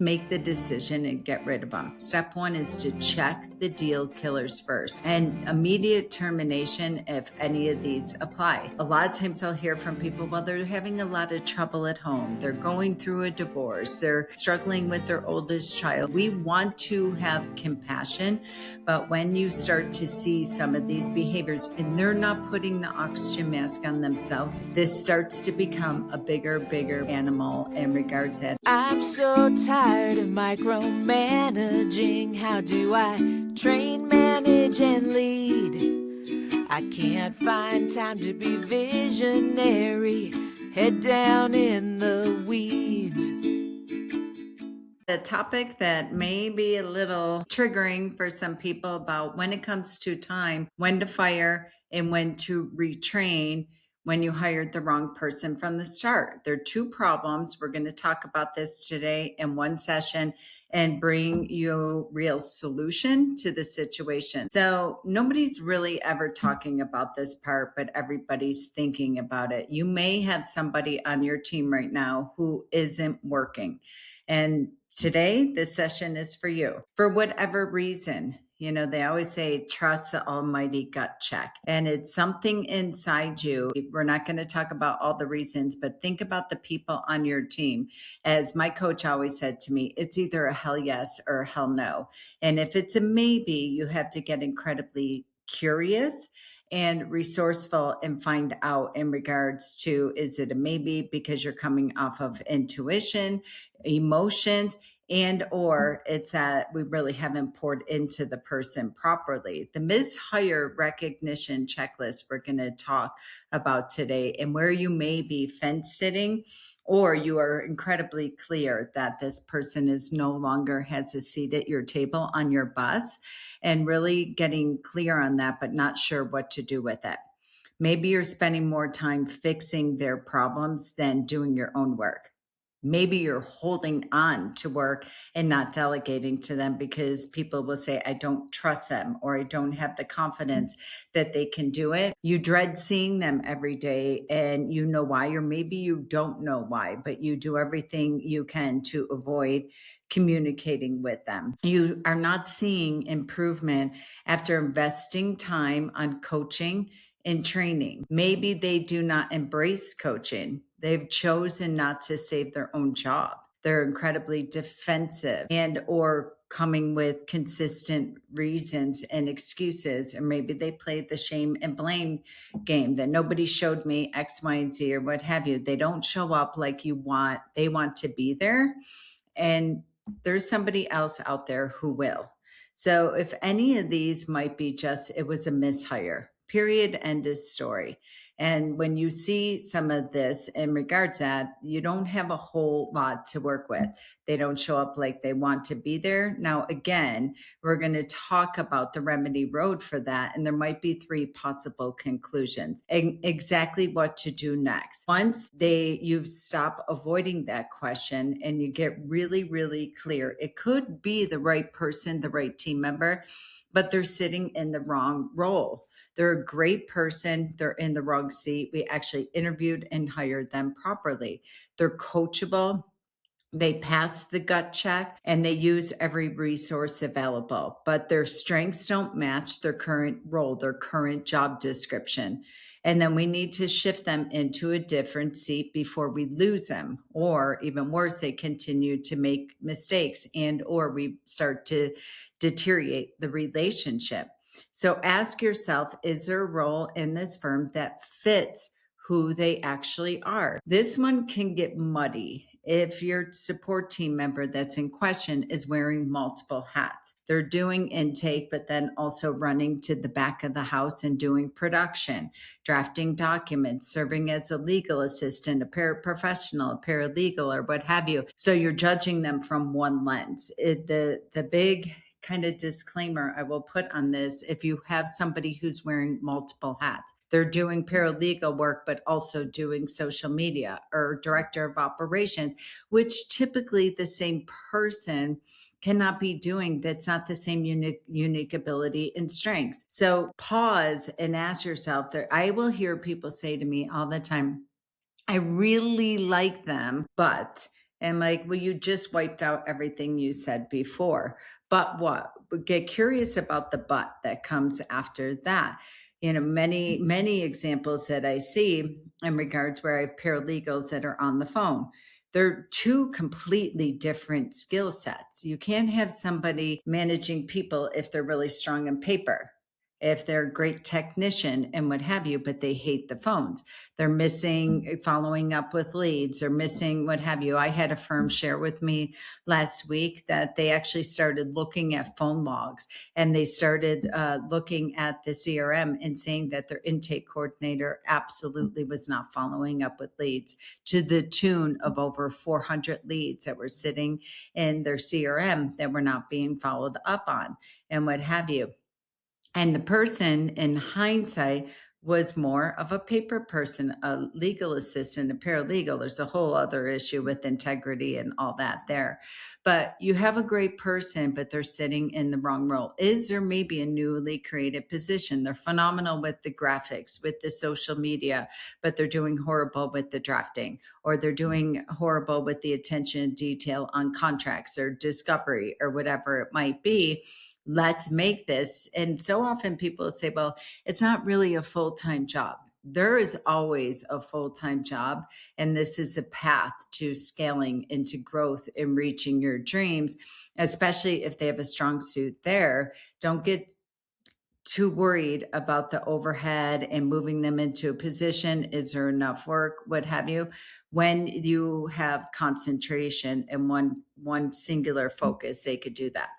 Make the decision and get rid of them. Step one is to check the deal killers first and immediate termination if any of these apply. A lot of times I'll hear from people, well, they're having a lot of trouble at home. They're going through a divorce. They're struggling with their oldest child. We want to have compassion, but when you start to see some of these behaviors and they're not putting the oxygen mask on themselves, this starts to become a bigger animal in regards to. I'm so tired of micromanaging. How do I train, manage, and lead? I can't find time to be visionary. Head down in the weeds. A topic that may be a little triggering for some people about when it comes to time, when to fire and when to retrain when you hired the wrong person from the start. There are two problems. We're going to talk about this today in one session and bring you real solution to the situation. So nobody's really ever talking about this part, but everybody's thinking about it. You may have somebody on your team right now who isn't working. And today, this session is for you. For whatever reason, you know, they always say, trust the almighty gut check. And it's something inside you. We're not going to talk about all the reasons, but think about the people on your team. As my coach always said to me, it's either a hell yes or a hell no. And if it's a maybe, you have to get incredibly curious and resourceful and find out in regards to, is it a maybe because you're coming off of intuition, emotions, and or it's that we really haven't poured into the person properly. The mishire recognition checklist we're going to talk about today, and where you may be fence sitting, or you are incredibly clear that this person is no longer has a seat at your table on your bus, and really getting clear on that, but not sure what to do with it. Maybe you're spending more time fixing their problems than doing your own work. Maybe you're holding on to work and not delegating to them because people will say, I don't trust them, or I don't have the confidence that they can do it. You dread seeing them every day and you know why, or maybe you don't know why, but you do everything you can to avoid communicating with them. You are not seeing improvement after investing time on coaching and training. Maybe they do not embrace coaching. They've chosen not to save their own job. They're incredibly defensive and or coming with consistent reasons and excuses. Or maybe they played the shame and blame game that nobody showed me X, Y, and Z or what have you. They don't show up like you want. They want to be there. And there's somebody else out there who will. So if any of these might be just, it was a mishire. Period. End of story. And when you see some of this in regards to that, you don't have a whole lot to work with. They don't show up like they want to be there. Now, again, we're going to talk about the remedy road for that. And there might be three possible conclusions and exactly what to do next. Once you stop avoiding that question and you get really, really clear, it could be the right person, the right team member, but they're sitting in the wrong role. They're a great person. They're in the wrong seat. We actually interviewed and hired them properly. They're coachable. They pass the gut check and they use every resource available, but their strengths don't match their current role, their current job description. And then we need to shift them into a different seat before we lose them, or even worse, they continue to make mistakes and or we start to deteriorate the relationship. So ask yourself, is there a role in this firm that fits who they actually are? This one can get muddy if your support team member that's in question is wearing multiple hats. They're doing intake, but then also running to the back of the house and doing production, drafting documents, serving as a legal assistant, a paraprofessional, a paralegal, or what have you. So you're judging them from one lens. The big kind of disclaimer I will put on this, if you have somebody who's wearing multiple hats, they're doing paralegal work, but also doing social media or director of operations, which typically the same person cannot be doing. That's not the same unique ability and strengths. So pause and ask yourself I will hear people say to me all the time, I really like them, but And like, well, you just wiped out everything you said before. But what? Get curious about the but that comes after that. Many examples that I see in regards where I have paralegals that are on the phone. They're two completely different skill sets. You can't have somebody managing people if they're really strong in paper, if they're a great technician and what have you, but they hate the phones. They're missing following up with leads or missing what have you. I had a firm share with me last week that they actually started looking at phone logs, and they started looking at the CRM and saying that their intake coordinator absolutely was not following up with leads, to the tune of over 400 leads that were sitting in their CRM that were not being followed up on and what have you. And the person in hindsight was more of a paper person, a legal assistant, a paralegal. There's a whole other issue with integrity and all that there. But you have a great person, but they're sitting in the wrong role. Is there maybe a newly created position? They're phenomenal with the graphics, with the social media, but they're doing horrible with the drafting, or they're doing horrible with the attention to detail on contracts or discovery or whatever it might be. Let's make this. And so often people say, well, it's not really a full-time job. There is always a full-time job. And this is a path to scaling into growth and reaching your dreams, especially if they have a strong suit there. Don't get too worried about the overhead and moving them into a position. Is there enough work? What have you? When you have concentration and one singular focus, they could do that.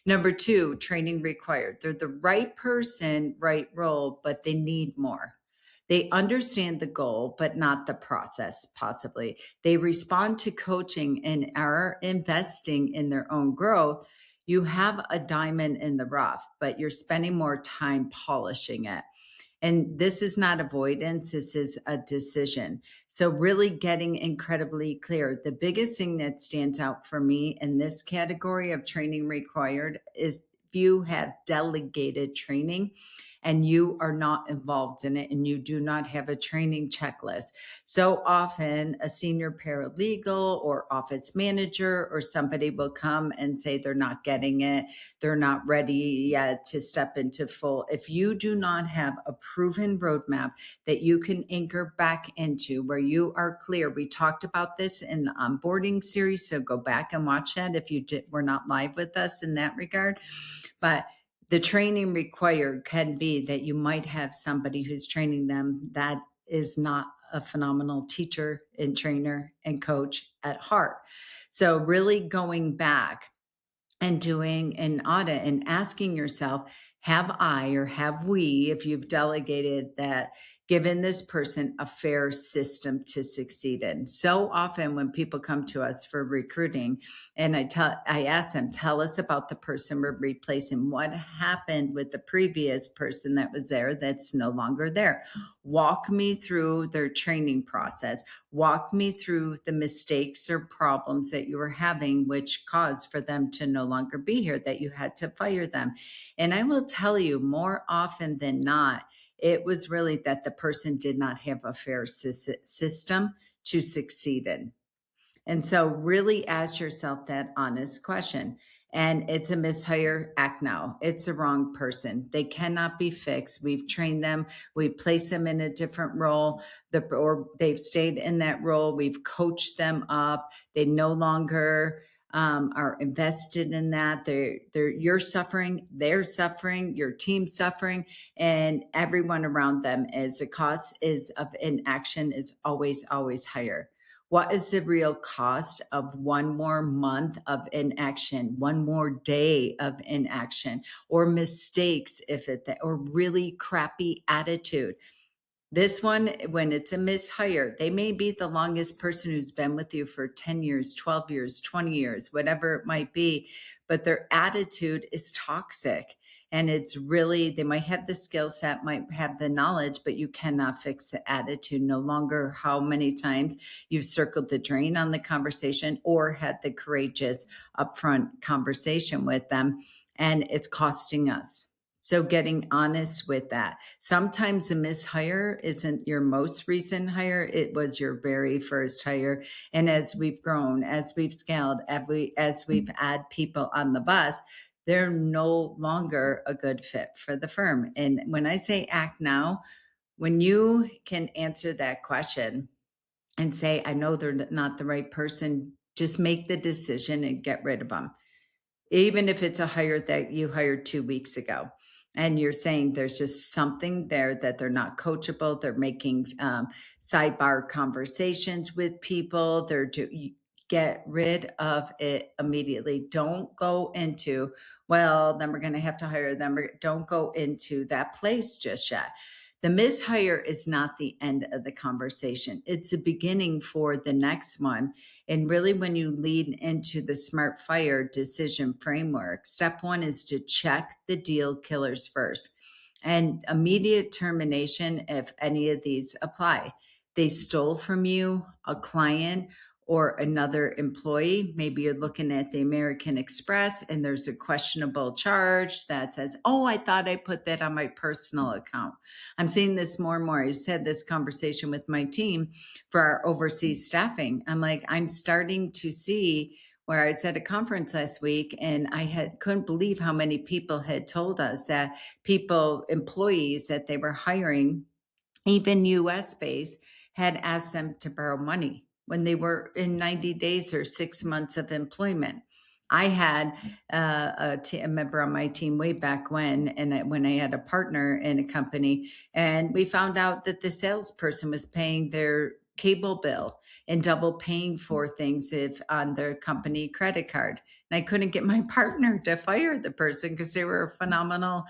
Number two, training required. They're the right person, right role, but they need more. They understand the goal, but not the process, possibly. They respond to coaching and are investing in their own growth. You have a diamond in the rough, but you're spending more time polishing it. And this is not avoidance, this is a decision. So, really getting incredibly clear. The biggest thing that stands out for me in this category of training required is if you have delegated training and you are not involved in it and you do not have a training checklist. So often a senior paralegal or office manager or somebody will come and say they're not getting it, they're not ready yet to step into full. If you do not have a proven roadmap that you can anchor back into where you are clear, we talked about this in the onboarding series, so go back and watch that if you were not live with us in that regard. But the training required can be that you might have somebody who's training them that is not a phenomenal teacher and trainer and coach at heart. So really going back and doing an audit and asking yourself, have I or have we, if you've delegated that, given this person a fair system to succeed in? So often when people come to us for recruiting and I ask them, tell us about the person we're replacing. What happened with the previous person that was there that's no longer there? Walk me through their training process. Walk me through the mistakes or problems that you were having, which caused for them to no longer be here, that you had to fire them. And I will tell you, more often than not, it was really that the person did not have a fair system to succeed in. And so really ask yourself that honest question. And it's a mishire, act now. It's the wrong person. They cannot be fixed. We've trained them. We place them in a different role, or they've stayed in that role. We've coached them up. They no longer are invested in that. You're suffering, they're suffering, your team's suffering, and everyone around them is. The cost is of inaction is always, always higher. What is the real cost of one more month of inaction, one more day of inaction, or mistakes, or really crappy attitude? This one, when it's a mishire, they may be the longest person who's been with you for 10 years, 12 years, 20 years, whatever it might be, but their attitude is toxic. And it's really, they might have the skill set, might have the knowledge, but you cannot fix the attitude. No longer how many times you've circled the drain on the conversation or had the courageous upfront conversation with them. And it's costing us. So getting honest with that. Sometimes a mishire isn't your most recent hire. It was your very first hire. And as we've grown, as we've scaled, as we've added people on the bus, they're no longer a good fit for the firm. And when I say act now, when you can answer that question and say, I know they're not the right person, just make the decision and get rid of them. Even if it's a hire that you hired 2 weeks ago, and you're saying there's just something there that they're not coachable, they're making sidebar conversations with people, get rid of it immediately. Don't go into, well, then we're going to have to hire them. Don't go into that place just yet. The mishire is not the end of the conversation. It's the beginning for the next one. And really, when you lead into the smart fire decision framework, step one is to check the deal killers first and immediate termination if any of these apply. They stole from you, a client, or another employee. Maybe you're looking at the American Express and there's a questionable charge that says, oh, I thought I put that on my personal account. I'm seeing this more and more. I just had this conversation with my team for our overseas staffing. I'm like, I'm starting to see where I was at a conference last week and couldn't believe how many people had told us that employees that they were hiring, even US based, had asked them to borrow money when they were in 90 days or 6 months of employment. I had a member on my team way back when I had a partner in a company, and we found out that the salesperson was paying their cable bill and double paying for things on their company credit card. And I couldn't get my partner to fire the person because they were a phenomenal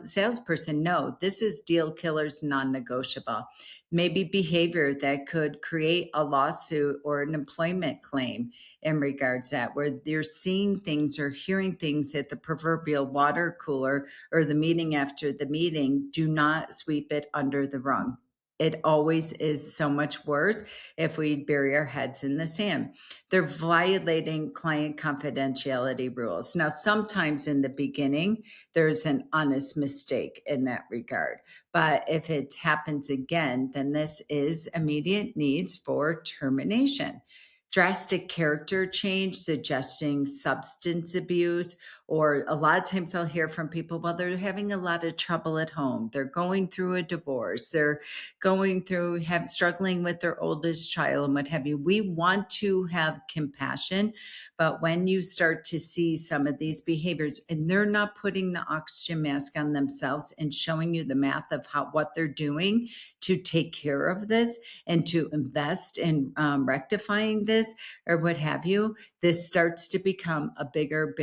salesperson. No, this is deal killers, non-negotiable. Maybe behavior that could create a lawsuit or an employment claim in regards to that, where you're seeing things or hearing things at the proverbial water cooler or the meeting after the meeting. Do not sweep it under the rug. It always is so much worse if we bury our heads in the sand. They're violating client confidentiality rules. Now, sometimes in the beginning, there's an honest mistake in that regard. But if it happens again, then this is immediate needs for termination. Drastic character change, suggesting substance abuse, or a lot of times I'll hear from people, well, they're having a lot of trouble at home. They're going through a divorce. They're struggling with their oldest child and what have you. We want to have compassion, but when you start to see some of these behaviors and they're not putting the oxygen mask on themselves and showing you the math of what they're doing to take care of this and to invest in rectifying this or what have you, this starts to become a bigger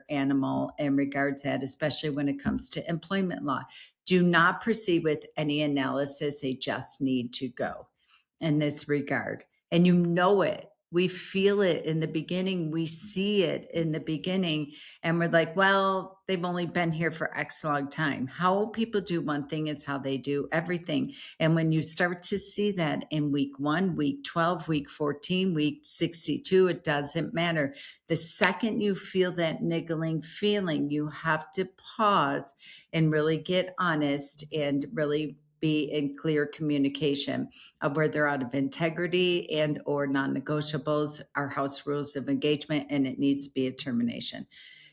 animal in regards to that, especially when it comes to employment law. Do not proceed with any analysis. They just need to go in this regard. And you know it. We feel it in the beginning. We see it in the beginning. And we're like, well, they've only been here for X long time. How people do one thing is how they do everything. And when you start to see that in week 1, week 12, week 14, week 62, it doesn't matter. The second you feel that niggling feeling, you have to pause and really get honest and really be in clear communication of where they're out of integrity and or non-negotiables, our house rules of engagement, and it needs to be a termination.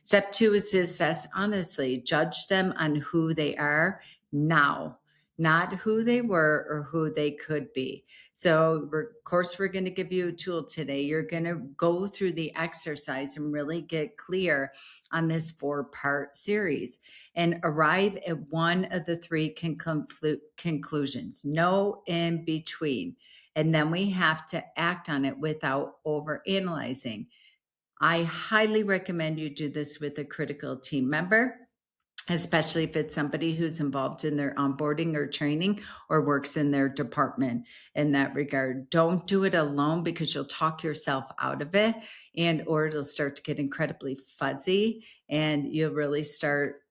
Step 2 is to assess honestly, judge them on who they are now, not who they were or who they could be. So, of course, we're going to give you a tool today. You're going to go through the exercise and really get clear on this 4-part series and arrive at one of the 3 conclusions, no in between. And then we have to act on it without overanalyzing. I highly recommend you do this with a critical team member, especially if it's somebody who's involved in their onboarding or training or works in their department in that regard. Don't do it alone because you'll talk yourself out of it or it'll start to get incredibly fuzzy and you'll really start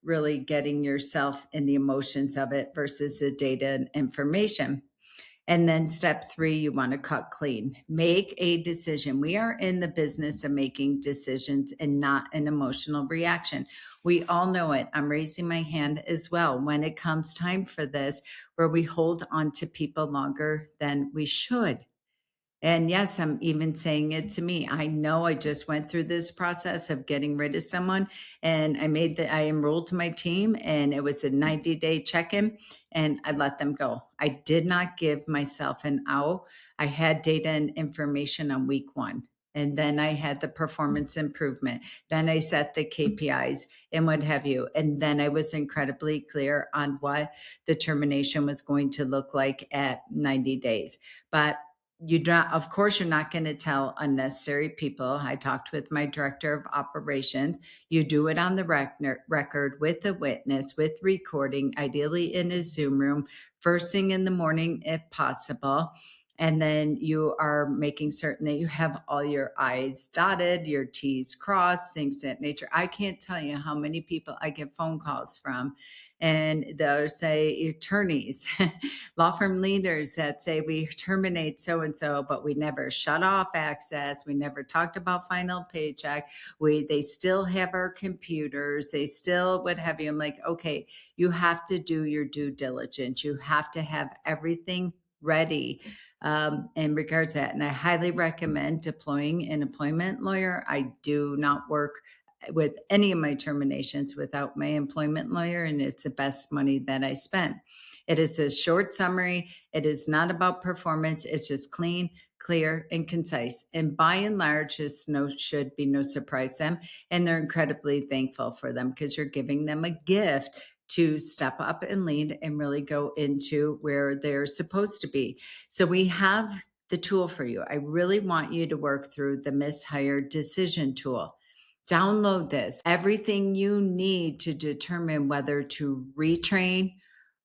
getting yourself in the emotions of it versus the data and information. And then step 3, you want to cut clean. Make a decision. We are in the business of making decisions and not an emotional reaction. We all know it. I'm raising my hand as well. When it comes time for this, where we hold on to people longer than we should. And yes, I'm even saying it to me. I know I just went through this process of getting rid of someone, and I enrolled to my team, and it was a 90-day check-in, and I let them go. I did not give myself an out. I had data and information on week 1. And then I had the performance improvement. Then I set the KPIs and what have you. And then I was incredibly clear on what the termination was going to look like at 90 days. But of course, you're not going to tell unnecessary people. I talked with my director of operations. You do it on the record with a witness, with recording, ideally in a Zoom room, first thing in the morning if possible. And then you are making certain that you have all your I's dotted, your T's crossed, things of that nature. I can't tell you how many people I get phone calls from, and they'll say attorneys, law firm leaders that say we terminate so and so, but we never shut off access. We never talked about final paycheck. They still have our computers. They still what have you. I'm like, okay, you have to do your due diligence. You have to have everything ready in regards to that. And I highly recommend deploying an employment lawyer. I do not work with any of my terminations without my employment lawyer, and it's the best money that I spent. It is a short summary. It is not about performance. It's just clean, clear, and concise. And by and large, should be no surprise to them. And they're incredibly thankful for them because you're giving them a gift to step up and lead and really go into where they're supposed to be. So we have the tool for you. I really want you to work through the mishired decision tool. Download this. Everything you need to determine whether to retrain,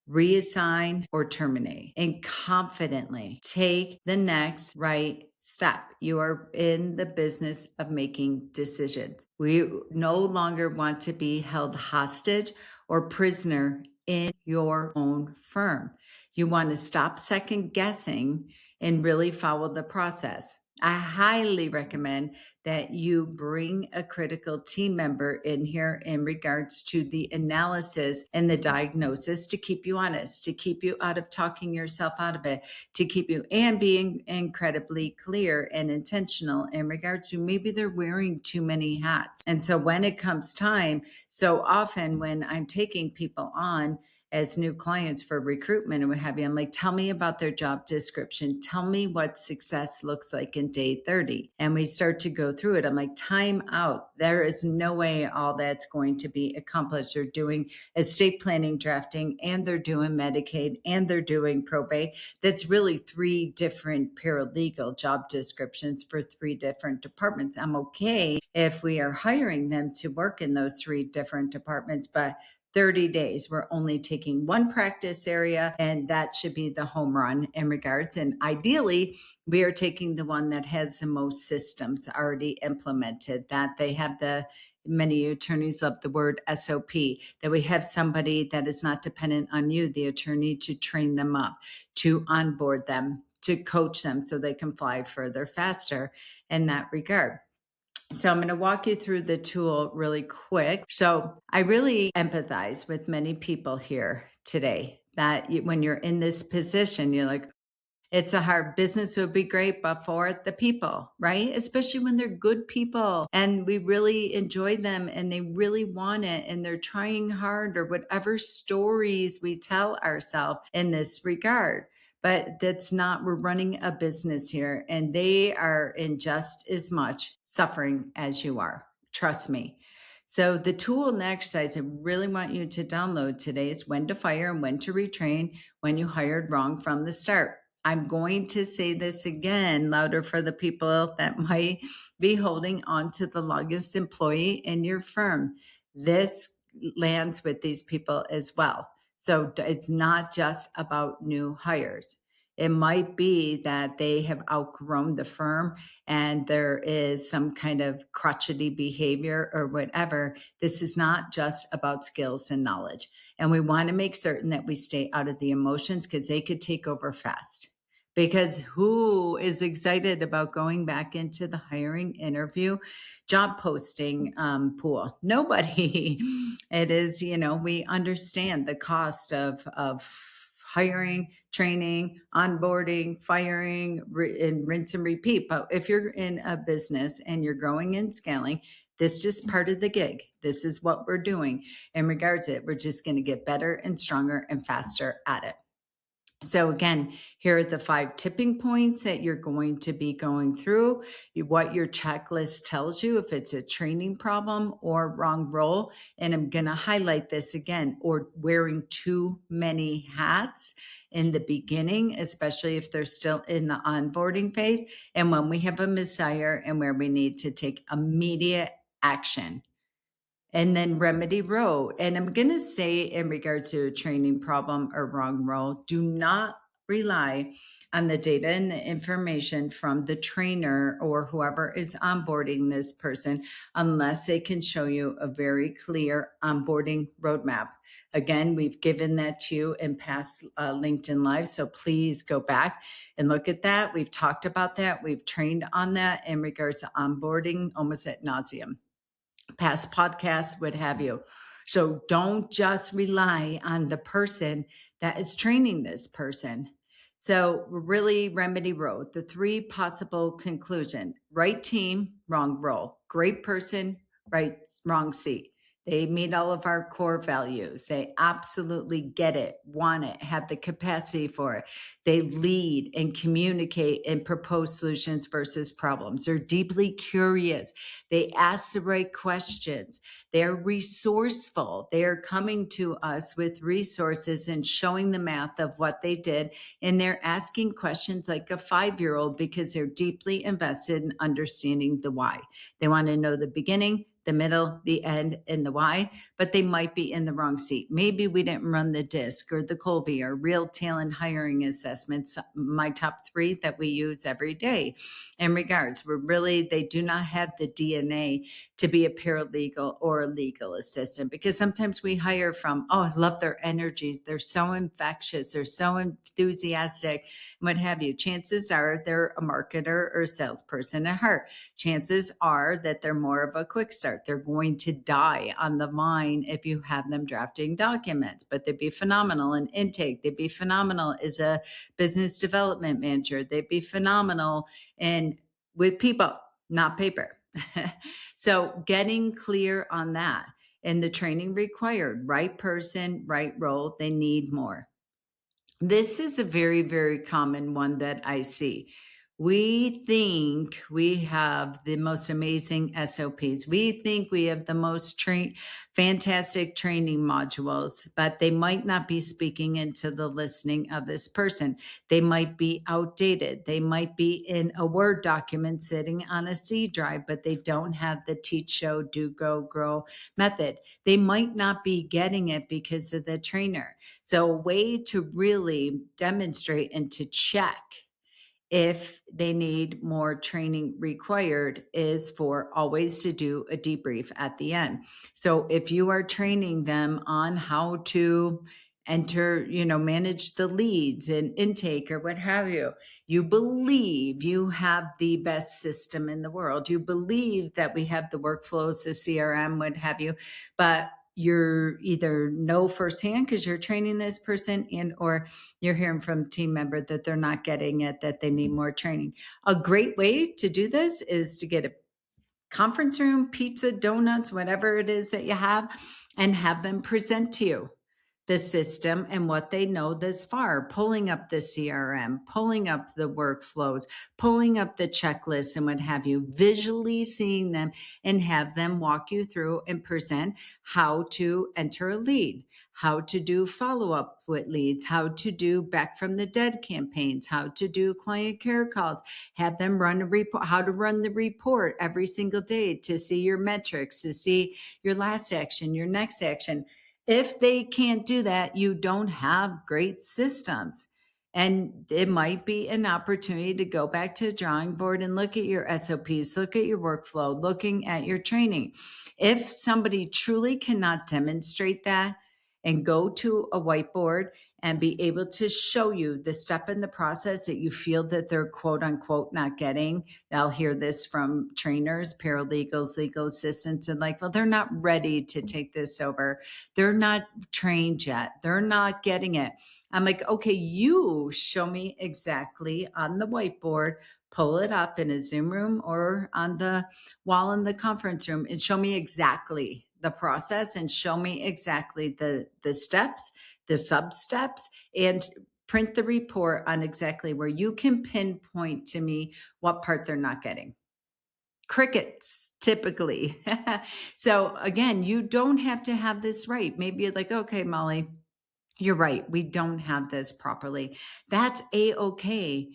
reassign, or terminate, and confidently take the next right step. You are in the business of making decisions. We no longer want to be held hostage or prisoner in your own firm. You want to stop second guessing and really follow the process. I highly recommend that you bring a critical team member in here in regards to the analysis and the diagnosis to keep you honest, to keep you out of talking yourself out of it, to keep you and being incredibly clear and intentional in regards to maybe they're wearing too many hats. And so when it comes time, so often when I'm taking people on, as new clients for recruitment and what have you, I'm like, tell me about their job description. Tell me what success looks like in day 30. And we start to go through it. I'm like, time out. There is no way all that's going to be accomplished. They're doing estate planning drafting, and they're doing Medicaid, and they're doing probate. That's really 3 different paralegal job descriptions for 3 different departments. I'm okay if we are hiring them to work in those 3 different departments, but 30 days, we're only taking 1 practice area, and that should be the home run in regards. And ideally, we are taking the one that has the most systems already implemented, that they have many attorneys love the word SOP, that we have somebody that is not dependent on you, the attorney, to train them up, to onboard them, to coach them so they can fly further, faster in that regard. So I'm going to walk you through the tool really quick. So I really empathize with many people here today that when you're in this position, you're like, it's a hard business. Would be great, but for the people, right? Especially when they're good people and we really enjoy them and they really want it and they're trying hard, or whatever stories we tell ourselves in this regard. But that's not, we're running a business here, and they are in just as much suffering as you are. Trust me. So the tool and the exercise I really want you to download today is when to fire and when to retrain when you hired wrong from the start. I'm going to say this again louder for the people that might be holding on to the longest employee in your firm. This lands with these people as well. So it's not just about new hires. It might be that they have outgrown the firm and there is some kind of crotchety behavior or whatever. This is not just about skills and knowledge. And we want to make certain that we stay out of the emotions because they could take over fast. because who is excited about going back into the hiring interview job posting pool? Nobody. It is, we understand the cost of hiring, training, onboarding, firing, and rinse and repeat. But if you're in a business and you're growing and scaling, this is just part of the gig. This is what we're doing. In regards to it, we're just going to get better and stronger and faster at it. So again, here are the 5 tipping points that you're going to be going through, what your checklist tells you, if it's a training problem or wrong role. And I'm going to highlight this again, or wearing too many hats in the beginning, especially if they're still in the onboarding phase. And when we have a mishire and where we need to take immediate action. And then remedy road. And I'm going to say, in regards to a training problem or wrong role, do not rely on the data and the information from the trainer or whoever is onboarding this person unless they can show you a very clear onboarding roadmap. Again, we've given that to you in past LinkedIn Live, so please go back and look at that. We've talked about that. We've trained on that in regards to onboarding almost ad nauseum. Past podcasts, what have you. So don't just rely on the person that is training this person. So really remedy road, the 3 possible conclusion: right team, wrong role; great person, wrong seat. They meet all of our core values. They absolutely get it, want it, have the capacity for it. They lead and communicate and propose solutions versus problems. They're deeply curious. They ask the right questions. They're resourceful. They're coming to us with resources and showing the math of what they did. And they're asking questions like a 5-year-old because they're deeply invested in understanding the why. They want to know the beginning, the middle, the end, and the why, but they might be in the wrong seat. Maybe we didn't run the DISC or the Colby or real talent hiring assessments, my top 3 that we use every day. In regards, they do not have the DNA to be a paralegal or a legal assistant, because sometimes we hire from, I love their energy. They're so infectious. They're so enthusiastic, what have you. Chances are they're a marketer or a salesperson at heart. Chances are that they're more of a quick start. They're going to die on the vine if you have them drafting documents, but they'd be phenomenal in intake. They'd be phenomenal as a business development manager. They'd be phenomenal with people, not paper. So getting clear on that, and the training required, right person, right role, they need more. This is a very, very common one that I see. We think we have the most amazing SOPs. We think we have the most fantastic training modules, but they might not be speaking into the listening of this person. They might be outdated. They might be in a Word document sitting on a C drive, but they don't have the teach, show, do, go, grow method. They might not be getting it because of the trainer. So a way to really demonstrate and to check if they need more training required is for always to do a debrief at the end. So if you are training them on how to manage the leads and intake or what have you, you believe you have the best system in the world. You believe that we have the workflows, the CRM, what have you, but you're either know firsthand because you're training this person, and or you're hearing from a team member that they're not getting it, that they need more training. A great way to do this is to get a conference room, pizza, donuts, whatever it is that you have, and have them present to you the system and what they know thus far, pulling up the CRM, pulling up the workflows, pulling up the checklists and what have you, visually seeing them, and have them walk you through and present how to enter a lead, how to do follow-up with leads, how to do back from the dead campaigns, how to do client care calls, have them run a report, how to run the report every single day to see your metrics, to see your last action, your next action. If they can't do that, you don't have great systems. And it might be an opportunity to go back to the drawing board and look at your SOPs, look at your workflow, looking at your training. If somebody truly cannot demonstrate that and go to a whiteboard and be able to show you the step in the process that you feel that they're quote unquote not getting. I'll hear this from trainers, paralegals, legal assistants, and like, well, they're not ready to take this over. They're not trained yet. They're not getting it. I'm like, okay, you show me exactly on the whiteboard, pull it up in a Zoom room or on the wall in the conference room and show me exactly the process and show me exactly the steps, the sub steps, and print the report on exactly where you can pinpoint to me what part they're not getting. Crickets, typically. So again, you don't have to have this right. Maybe you're like, okay, Molly, you're right. We don't have this properly. That's a-okay.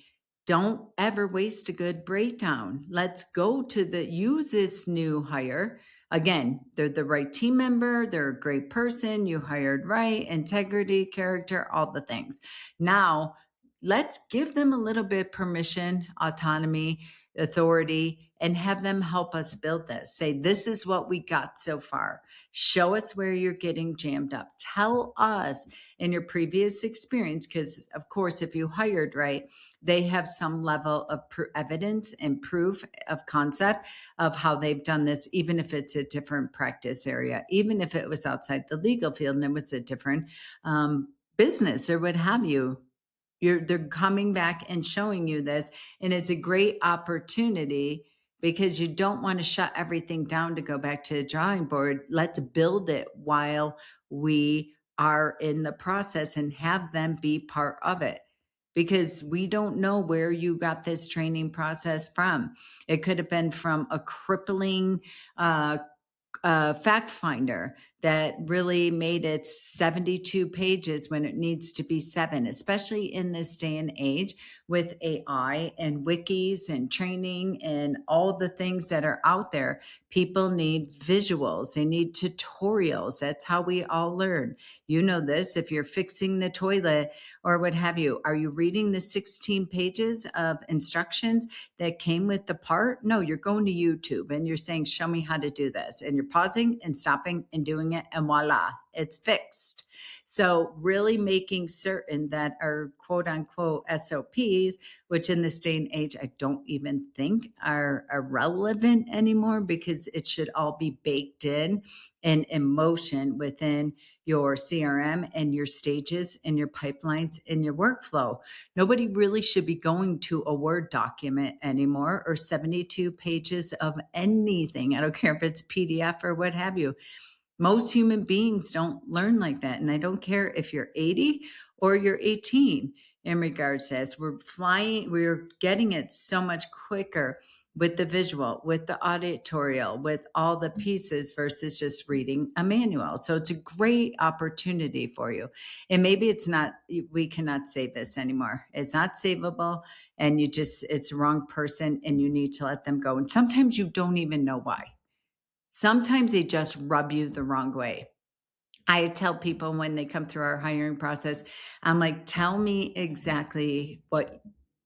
Don't ever waste a good breakdown. Let's go to use this new hire. Again, they're the right team member. They're a great person. You hired right, integrity, character, all the things. Now, let's give them a little bit permission, autonomy, authority, and have them help us build this. Say, this is what we got so far. Show us where you're getting jammed up. Tell us in your previous experience, because of course, if you hired right, they have some level of evidence and proof of concept of how they've done this, even if it's a different practice area, even if it was outside the legal field and it was a different business or what have you. They're coming back and showing you this, and it's a great opportunity because you don't want to shut everything down to go back to the drawing board. Let's build it while we are in the process and have them be part of it, because we don't know where you got this training process from. It could have been from a crippling fact finder that really made it 72 pages when it needs to be 7, especially in this day and age with AI and wikis and training and all the things that are out there. People need visuals. They need tutorials. That's how we all learn. You know this. If you're fixing the toilet or what have you, are you reading the 16 pages of instructions that came with the part? No, you're going to YouTube and you're saying, show me how to do this. And you're pausing and stopping and doing it, and voila, it's fixed. So really making certain that our quote unquote SOPs, which in this day and age, I don't even think are relevant anymore, because it should all be baked in and in motion within your CRM and your stages and your pipelines and your workflow. Nobody really should be going to a Word document anymore or 72 pages of anything. I don't care if it's PDF or what have you. Most human beings don't learn like that. And I don't care if you're 80 or you're 18 in regards to this. We're getting it so much quicker with the visual, with the auditorial, with all the pieces versus just reading a manual. So it's a great opportunity for you. And maybe it's not, we cannot save this anymore. It's not savable, and it's the wrong person and you need to let them go. And sometimes you don't even know why. Sometimes they just rub you the wrong way. I tell people when they come through our hiring process, I'm like, tell me exactly what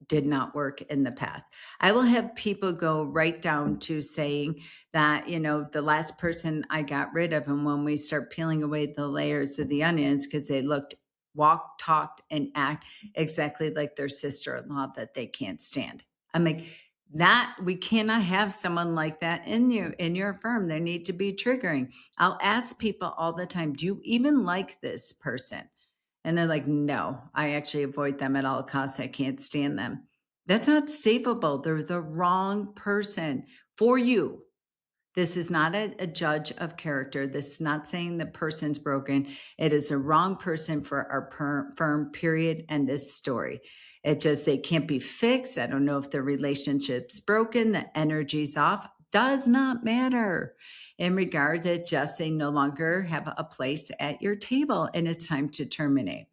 did not work in the past. I will have people go right down to saying that, the last person I got rid of, and when we start peeling away the layers of the onions, because they walked, talked, and act exactly like their sister-in-law that they can't stand. I'm like, that we cannot have someone like that in your firm. They need to be triggering. I'll ask people all the time, do you even like this person? And they're like, no, I actually avoid them at all costs. I can't stand them. That's not savable. They're the wrong person for you. This is not a judge of character. This is not saying the person's broken. It is a wrong person for our firm, period. End of story. It just, they can't be fixed. I don't know if the relationship's broken, the energy's off. Does not matter in regard that just they no longer have a place at your table and it's time to terminate.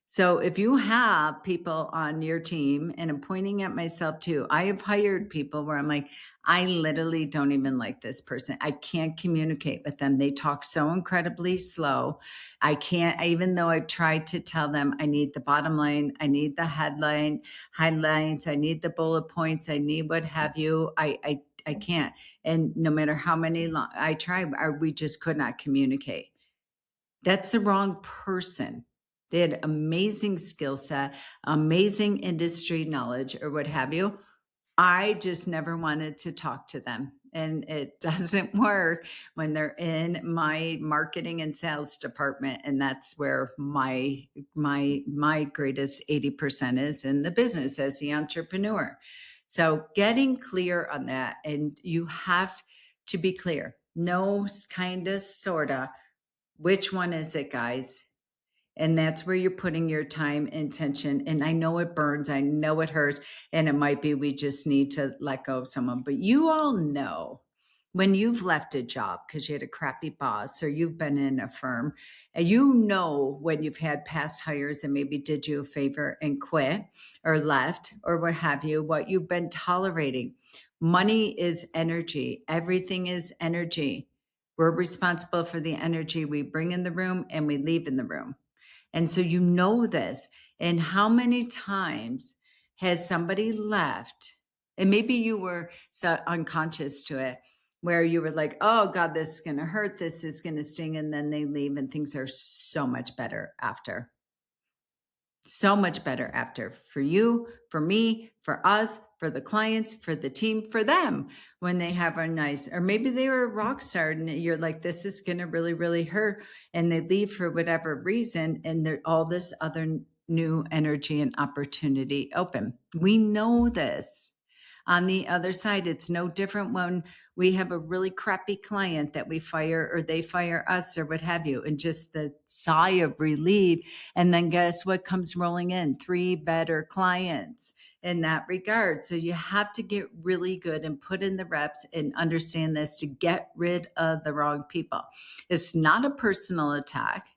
So if you have people on your team, and I'm pointing at myself too, I have hired people where I'm like, I literally don't even like this person. I can't communicate with them. They talk so incredibly slow. I can't, even though I've tried to tell them, I need the bottom line, I need the highlights, I need the bullet points, I need what have you. I can't. And no matter how many I try, we just could not communicate. That's the wrong person. They had amazing skill set, amazing industry knowledge, or what have you. I just never wanted to talk to them. And it doesn't work when they're in my marketing and sales department. And that's where my greatest 80% is in the business as the entrepreneur. So getting clear on that, and you have to be clear. No, kind of, sorta. Which one is it, guys? And that's where you're putting your time and attention. And I know it burns. I know it hurts. And it might be we just need to let go of someone. But you all know when you've left a job because you had a crappy boss or you've been in a firm, and you know when you've had past hires and maybe did you a favor and quit or left or what have you, what you've been tolerating. Money is energy. Everything is energy. We're responsible for the energy we bring in the room and we leave in the room. And so you know this. And how many times has somebody left? And maybe you were so unconscious to it, where you were like, oh God, this is going to hurt. This is going to sting. And then they leave and things are so much better after. So much better after, for you, for me, for us, for the clients, for the team, for them, when they have a nice, or maybe they were a rock star and you're like, this is going to really, really hurt. And they leave for whatever reason. And all this other new energy and opportunity open. We know this. On the other side, it's no different when we have a really crappy client that we fire or they fire us or what have you, and just the sigh of relief. And then guess what comes rolling in? 3 better clients in that regard. So you have to get really good and put in the reps and understand this to get rid of the wrong people. It's not a personal attack.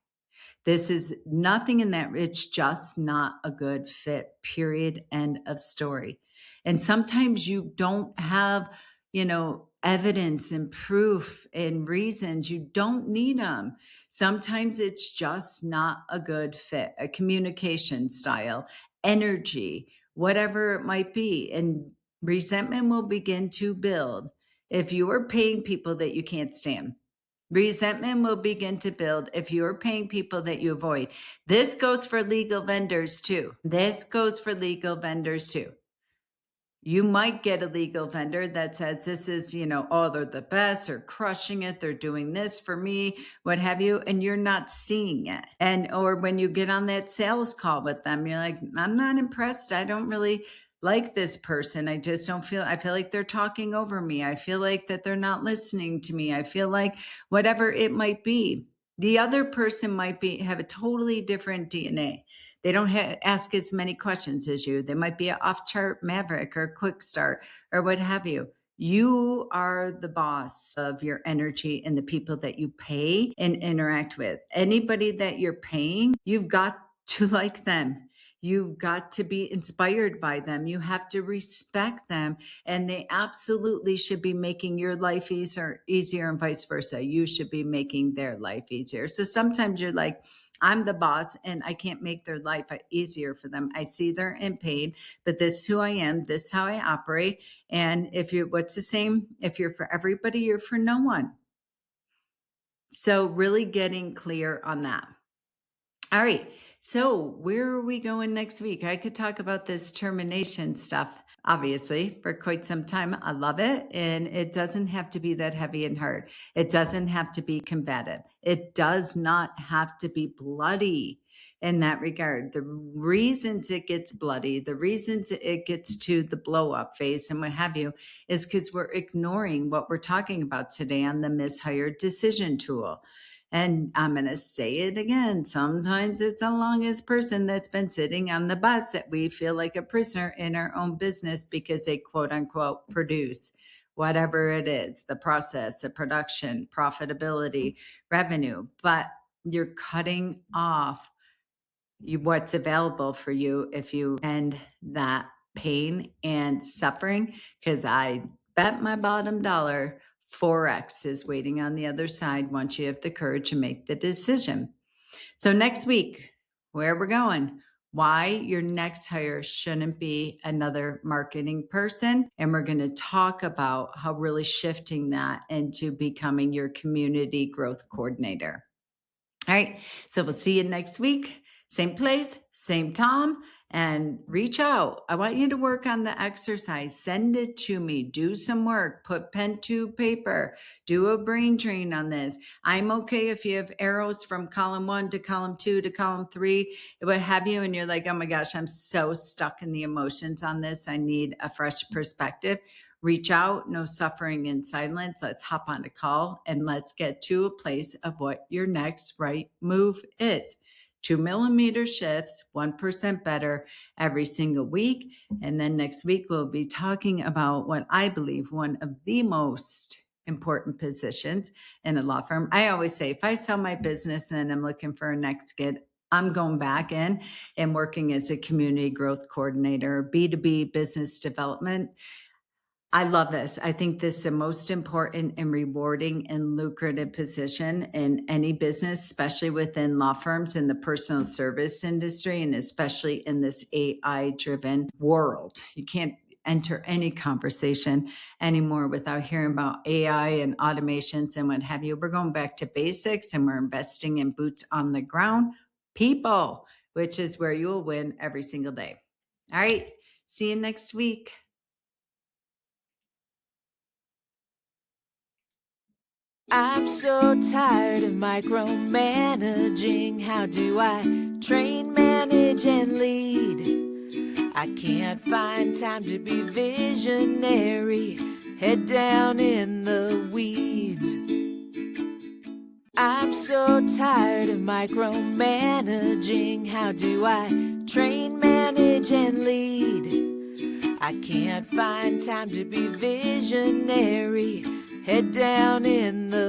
This is nothing in that. It's just not a good fit, period. End of story. And sometimes you don't have, evidence and proof and reasons. You don't need them. Sometimes it's just not a good fit, a communication style, energy, whatever it might be. And resentment will begin to build if you are paying people that you can't stand. Resentment will begin to build if you're paying people that you avoid. This goes for legal vendors too. You might get a legal vendor that says this is, oh, they're the best, they're crushing it, they're doing this for me, what have you, and you're not seeing it. Or when you get on that sales call with them, you're like, I'm not impressed. I don't really like this person. I feel like they're talking over me. I feel like that they're not listening to me. I feel like whatever it might be. The other person might have a totally different DNA. They don't ask as many questions as you. They might be an off-chart maverick or quick start or what have you. You are the boss of your energy and the people that you pay and interact with. Anybody that you're paying, you've got to like them. You've got to be inspired by them. You have to respect them. And they absolutely should be making your life easier and vice versa. You should be making their life easier. So sometimes you're like, I'm the boss and I can't make their life easier for them. I see they're in pain, but this is who I am. This is how I operate. And what's the same? If you're for everybody, you're for no one. So really getting clear on that. All right. So where are we going next week? I could talk about this termination stuff, obviously, for quite some time. I love it. And it doesn't have to be that heavy and hard. It doesn't have to be combative. It does not have to be bloody in that regard. The reasons it gets bloody, the reasons it gets to the blow up phase and what have you, is because we're ignoring what we're talking about today on the mishired decision tool. And I'm going to say it again. Sometimes it's the longest person that's been sitting on the bus that we feel like a prisoner in our own business because they quote unquote produce whatever it is, the process, the production, profitability, revenue, but you're cutting off what's available for you if you end that pain and suffering. Because I bet my bottom dollar Forex is waiting on the other side once you have the courage to make the decision. So next week, where we're going, why your next hire shouldn't be another marketing person. And we're going to talk about how really shifting that into becoming your community growth coordinator. All right. So we'll see you next week. Same place, same time, and reach out. I want you to work on the exercise. Send it to me. Do some work. Put pen to paper. Do a brain drain on this. I'm okay if you have arrows from column 1 to column 2 to column 3, what have you, and you're like, oh my gosh, I'm so stuck in the emotions on this. I need a fresh perspective. Reach out, no suffering in silence. Let's hop on a call and let's get to a place of what your next right move is. 2 millimeter shifts, 1% better every single week. And then next week, we'll be talking about what I believe one of the most important positions in a law firm. I always say, if I sell my business and I'm looking for a next gig, I'm going back in and working as a community growth coordinator, B2B business development. I love this. I think this is the most important and rewarding and lucrative position in any business, especially within law firms in the personal service industry, and especially in this AI-driven world. You can't enter any conversation anymore without hearing about AI and automations and what have you. We're going back to basics and we're investing in boots on the ground people, which is where you will win every single day. All right. See you next week. I'm so tired of micromanaging. How do I train, manage, and lead? I can't find time to be visionary, head down in the weeds. I'm so tired of micromanaging. How do I train, manage, and lead? I can't find time to be visionary, head down in the